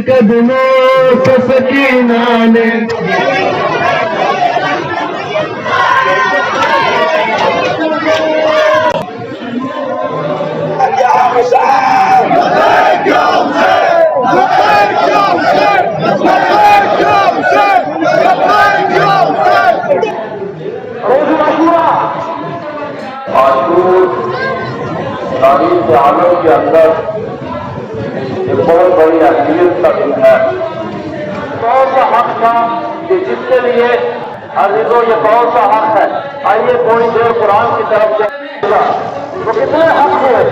कदमों से सकीना ने तारीख के आलम के अंदर एक बहुत बड़ी अहमियत का दिन है। कौन सा हक था कि जिसके लिए अजीजों ये कौन सा हक है? आइए थोड़ी देर कुरान की तरफ जाएगा तो कितने हक हुए।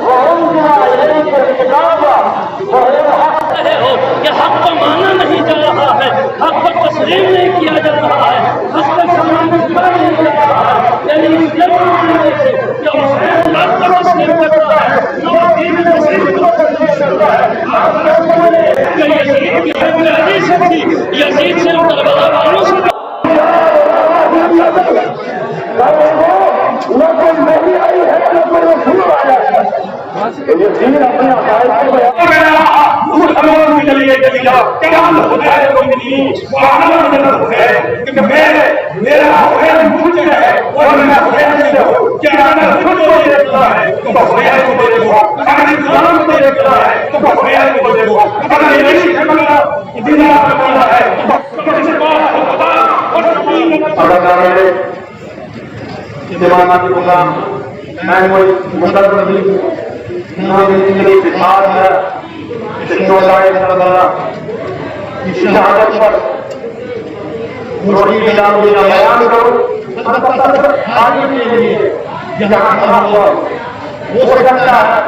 वो हक को माना नहीं जा रहा है, हक को तस्लीम नहीं किया जा रहा है, हक को सम्मान नहीं किया जा रहा है। यानी यजीद से करबला वालों से न कोई नहीं आई है न कोई रसूल आया है। ये दीन अपने अकायद को चलिए चली जाओ क्या होता है कोई नहीं मेरा मुझे है और मेरा क्या खुद को देखता है तो भैया को देखो, अगर इस्लाम को देखता है तो भैया को देखो, अगर ये नहीं समझना दुनिया में बोला है तो किसी बात को पता और अगर मेरे दीवाना की गुलाम मैं कोई मुद्दा नहीं उन्होंने जिंदगी बिहार है शहादत पर रोटी मिलाओ का बयान करो आगे के लिए जहाँ खड़ा हुआ हो सकता है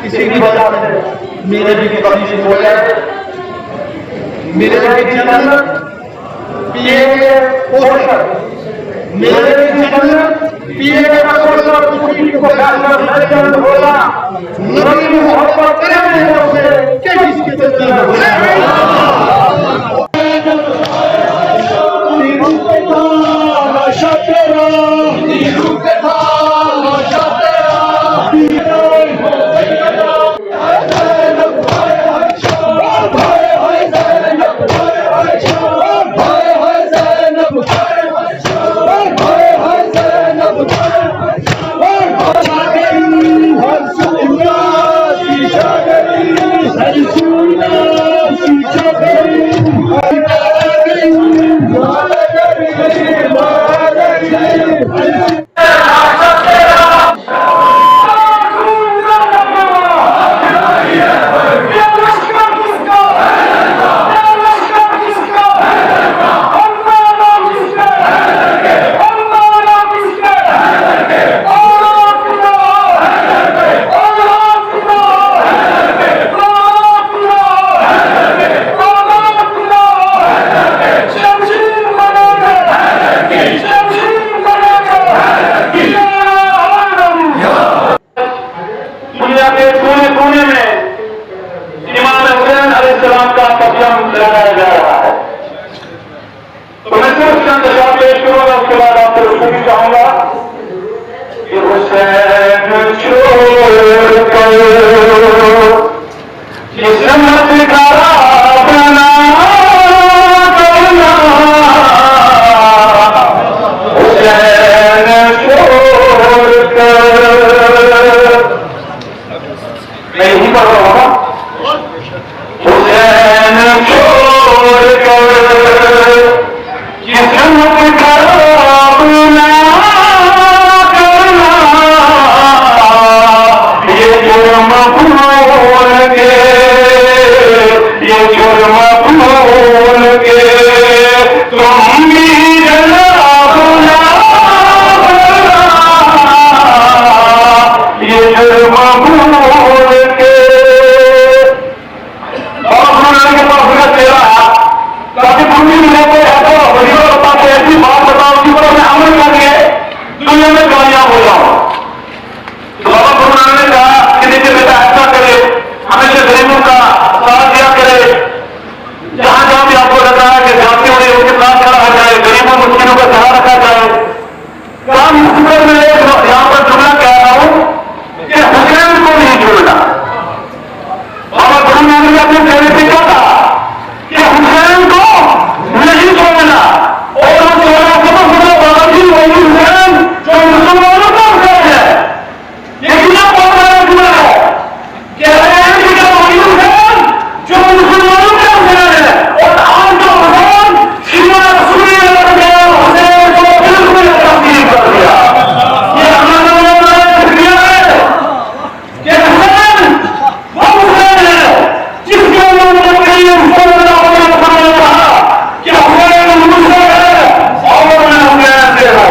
किसी की वजह से मेरे भी बख्शिश हो जाए, मेरे भी जन्नत पिए पोषक, मेरे भी जन्नत पिए का पोषक किसी को फैसला नहीं होगा। नबी मोहब्बत करने से किसकी तस्वीर लगाया जा रहा है। तो मैं सिर्फ चंद शब्द पेश करूंगा, उसके बाद आपसे रुकूंगी चाहूंगा कि हुसैन छोड़ कर किस्मत का अपना करना, हुसैन छोड़ कर मैं यही कर रहा हूँ। हुसैन छोड़ कर किस्मत का अपना करना, ये जुर्म भूल के, ये जुर्म भूल के तुम भी जनाबना, ये जुर्म भूल के ताकि पूरी दुनिया को ऐसा वजीफा बता के ऐसी बात बताओ कि मैं अमल करके दुनिया में कामयाब हो जाऊं। तो बाबा गुरु नानक चीजों का ध्यान रखा जाए। काम इसमें मैं यहाँ पर जुमला कह रहा हूं कि हुसैन को नहीं छोड़ना। बाबा गुरु नानक ने अपने कहने से क्या कहा कि हुसैन को नहीं छोड़ना। और हम सोना समझ लो बाबा जी वही हुसैन जो मुसलमानों का हुसैन है। ये कितना बहुत बड़ा जुमला है। कह रहे हैं कि वही हुसैन जो मुसलमानों का हुसैन है। और आज जो हुसैन सीमा रसूल हुसैन को बिल्कुल तब्दील कर दिया। ये हमारा क्रिया है कि हुसैन वो हुसैन है जिसके उन्होंने कहा कि हुसैन मुझसे है और मैं हुसैन से हूं।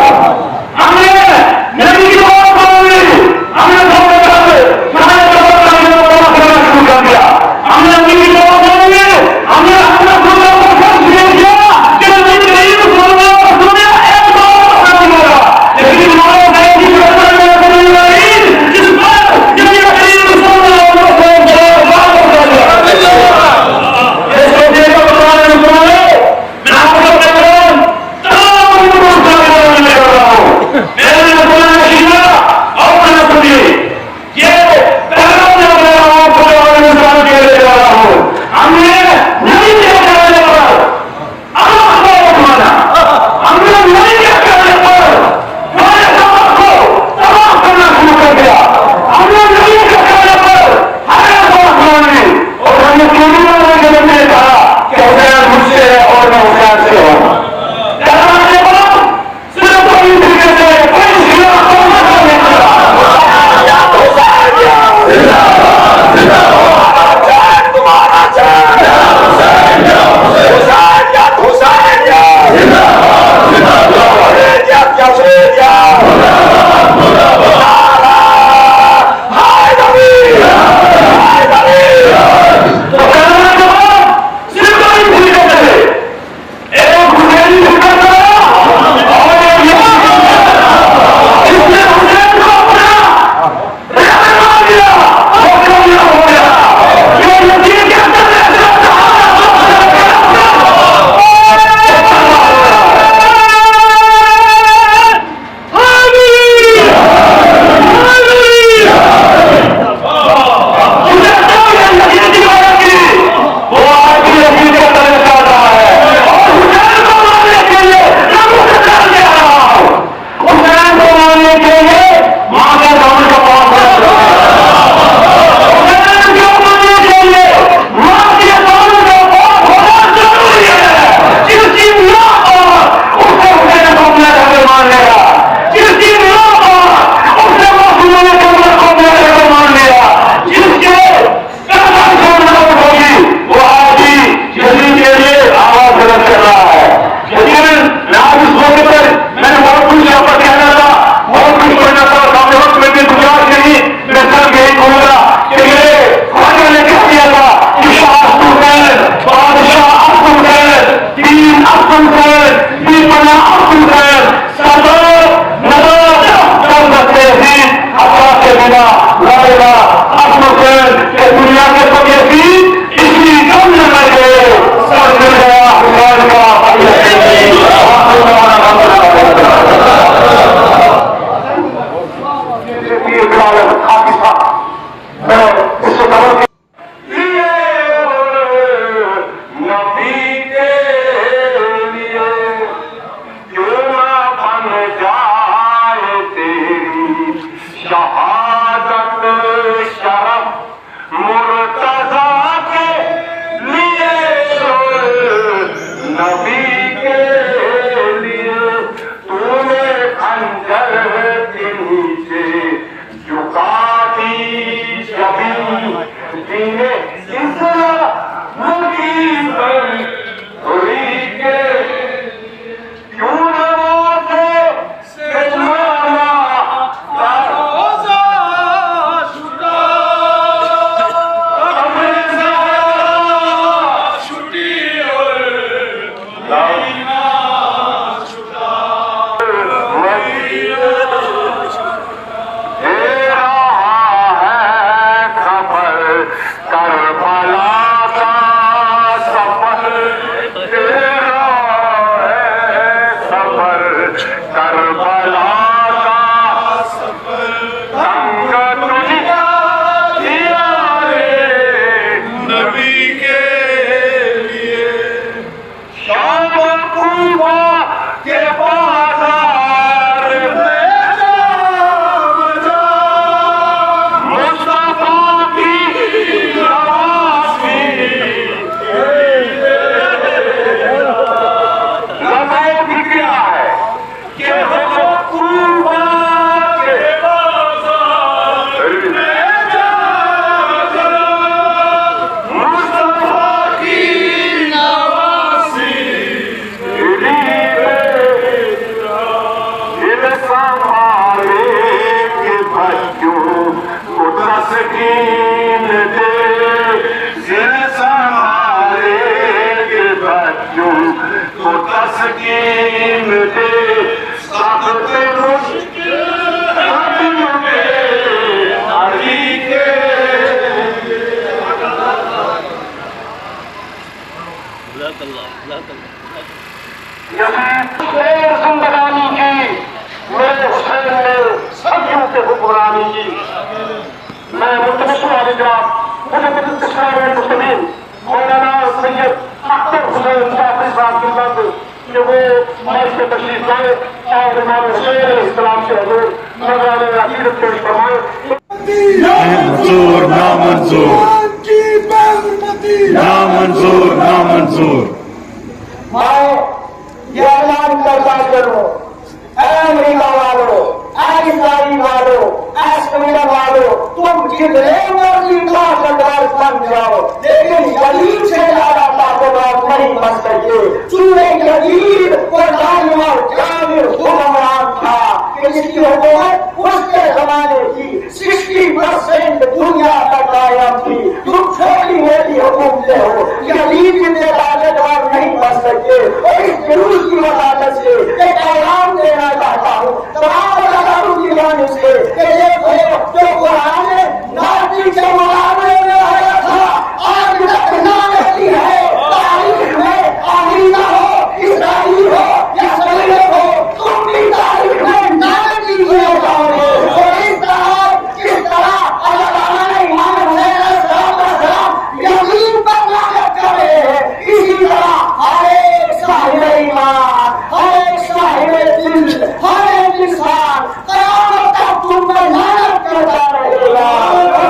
करबला का संग दुनिया दिया रे नबी के लिए। शाम कुबा के बाजार में मुस्तफा की नवासी नमाज क्या है कि हम कुबा के बाजार में जाकर मुस्तफा की नवासी दिल संभाले के बच्चों को तस्कीन दे, दिल संभाले के बच्चों को तस्कीन दे। सबसे मुश्किल हदियों के अली के जिंदगानी की मेरे हुसैन ने सदियों से हुक्मरानी की। मैं मुस्लिम मौलाना सैयद अख्तर हुसैन जाफरी साहब की बात कि वो माइक से तशरीफ लाए और इमाम हुसैन इस्लाम के हजूर नजराने अकीदत पेश फरमाए। मंजूर नामंजूर नामंजूर नामंजूर। मैं ये ऐलान करता चलूं, अमेरिका वालों, इस्राइल वालों, कनाडा वालों, तुम जितने मर्जी ताकतवर बन जाओ, लेकिन यजीद से ज्यादा ताकतवर नहीं बन सकते। चूहे यजीद और जानवर जामिर हुक्मरान था कि जिसकी हुकूमत उसके जमाने की 60% दुनिया तक कायम थी। तुम छोटी मोटी हुकूमतें हो, यजीद जितने ताकतवर नहीं बन सकते। और इस जुलूस की वजाहत से एक ऐलान देना चाहता हूँ तमाम अदाकारों की जानिब से कि देखो जो कुरान नाज़ी के मुकाबले में आया था आज तक नाज़ी है। तारीख में अमेरिका हो, इस्राइल हो या सऊदी हो, तुम भी तारीख में नाज़ी हुए जाओगे। और इस तरह अल्लाह ताला ने इमाम हुसैन अलैहिस्सलाम यजीद पर लानत कर रहे हैं। इसी तरह हर एक साहिब ईमान, हर एक साहिब दिल, हर एक इंसान क़यामत तक तुम पर लानत करता रहेगा।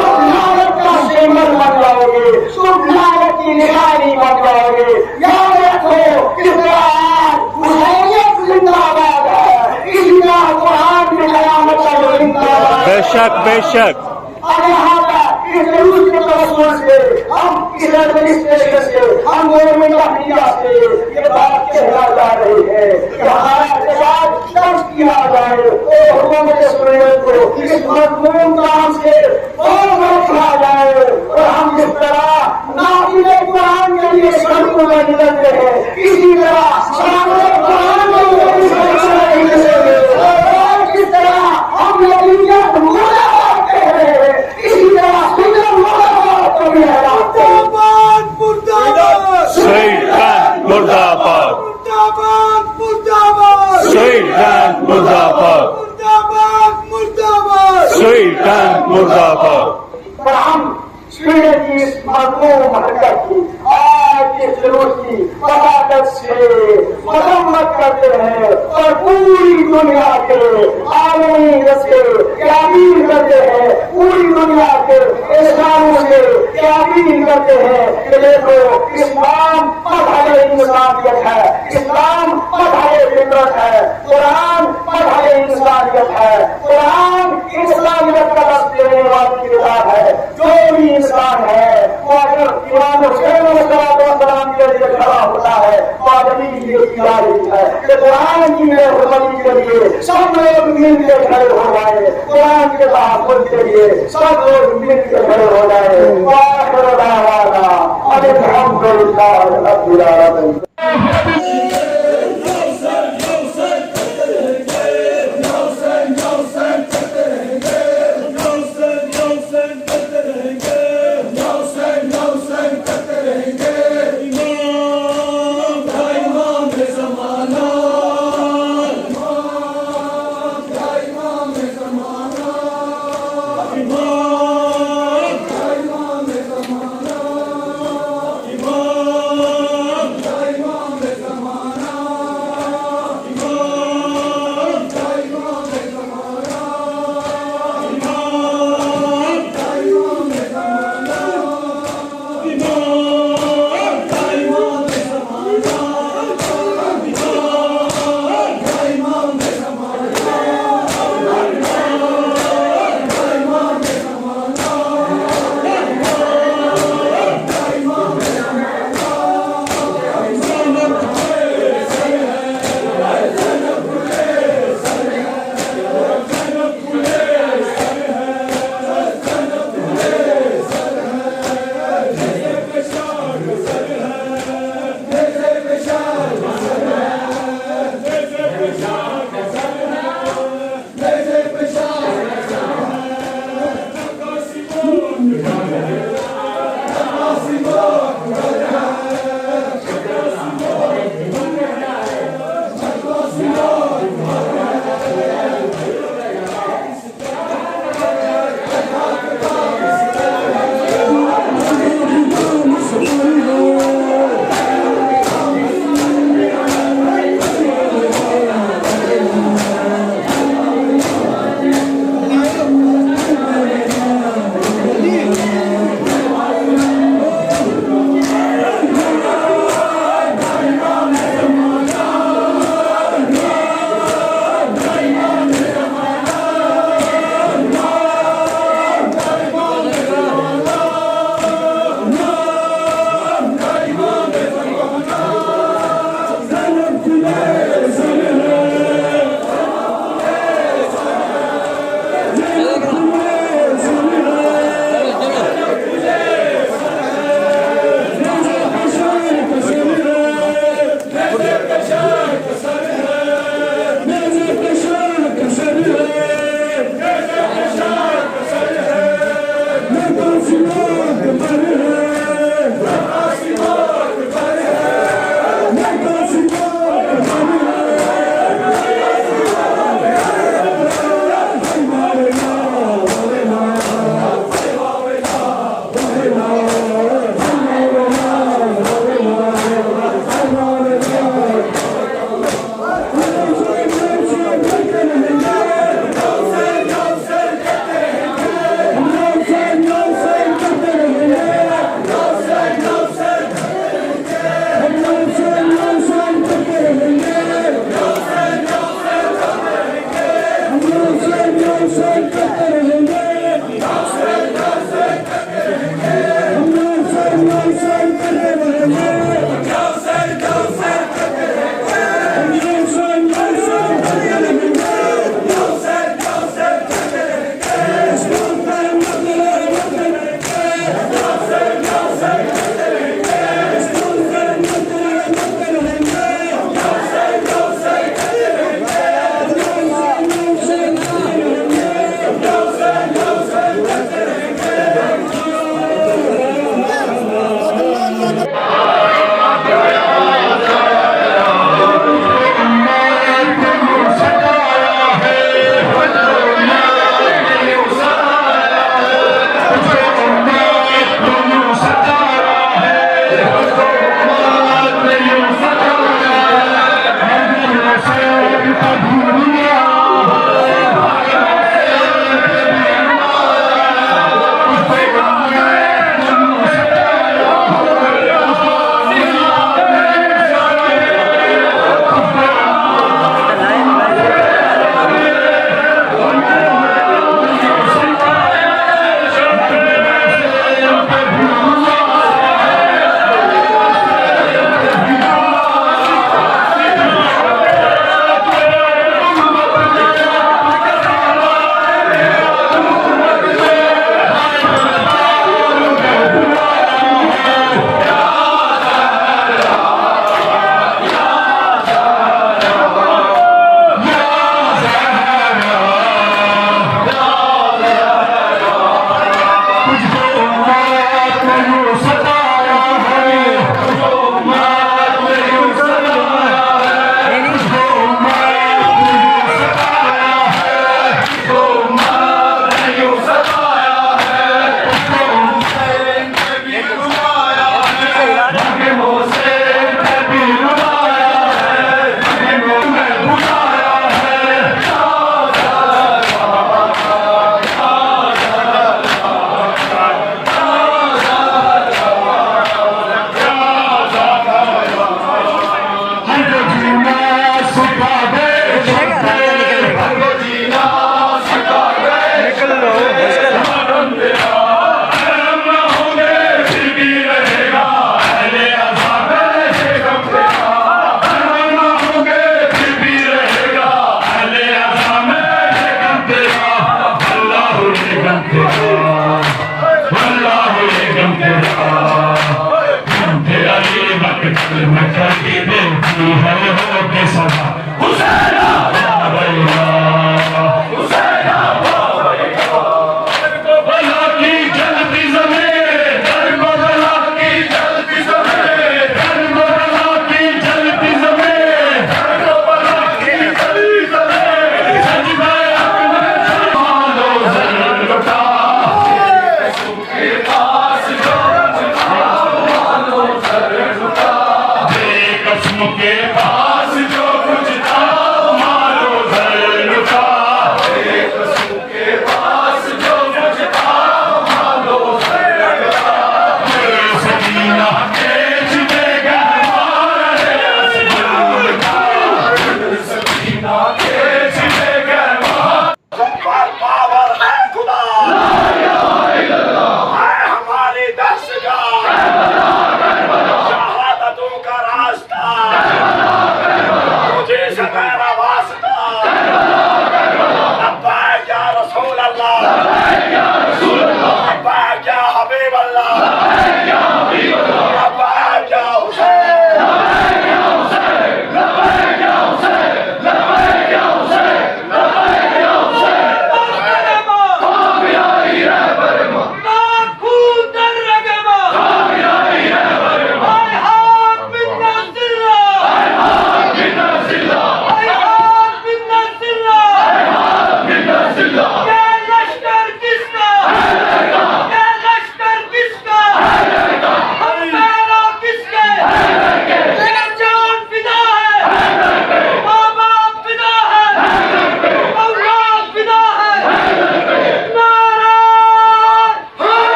तुम लानत का सिंबल बन जाओगे, तुम लानत की निशानी बन जाओगे। याद रखो कि कुरान हुसैनियत जिंदाबाद है, इसी तरह कुरान की क़यामत तक जिंदाबाद है। बेशक बेशक। और यहाँ पर इस जुलूस के तवज्जुह से हम इस एडमिनिस्ट्रेशन से हम गवर्नमेंट ऑफ इंडिया से ये बात कहना जा रही है कि हमारा एहतजाज दर्ज किया जाए और हुकूमत सुन्नत को इस मजमून काम से और रोका जाए। और हम इस तरह नाज़िले कुरान के लिए सड़कों में निकलते हैं, इसी तरह सामने कुरान के लिए निकलेंगे। और किस तरह हम यकीनत मुर्दाबाद कह रहे हैं, इसी तरह सुन्नत मुर्दाबाद को भी हराते हैं। शहीद मुर्दाबाद शहीद मुर्दाबाद शहीद मुर्दाबाद। और हम स्वीडन की इस मजमून हरकत की आज के जुलूस की वजाहत से मजम्मत करते हैं और पूरी दुनिया के आलमी से ताबीर करते हैं, पूरी दुनिया के इस्लाम से ताबीर करते हैं कि देखो इस्लाम पढ़ाए इंसानियत है, इस्लाम पढ़ाए फितरत है, कुरान पढ़ाए इंसानियत है, कुरान इंसानियत का दर्ज देने वाली किताब है। जो भी इंसान है वो अगर इमाम हुसैन अलैहिस्सलाम के लिए खड़ा होता है तो आदमी ये किया है कि कुरान की हुर्मती के लिए सब लोग मिलकर खड़े हो जाए, कुरान के तहफ़्फ़ुज़ के लिए सब लोग मिलकर खड़े हो जाए। वाह अल्हम्दुलिल्लाह रब्बिल आलमीन।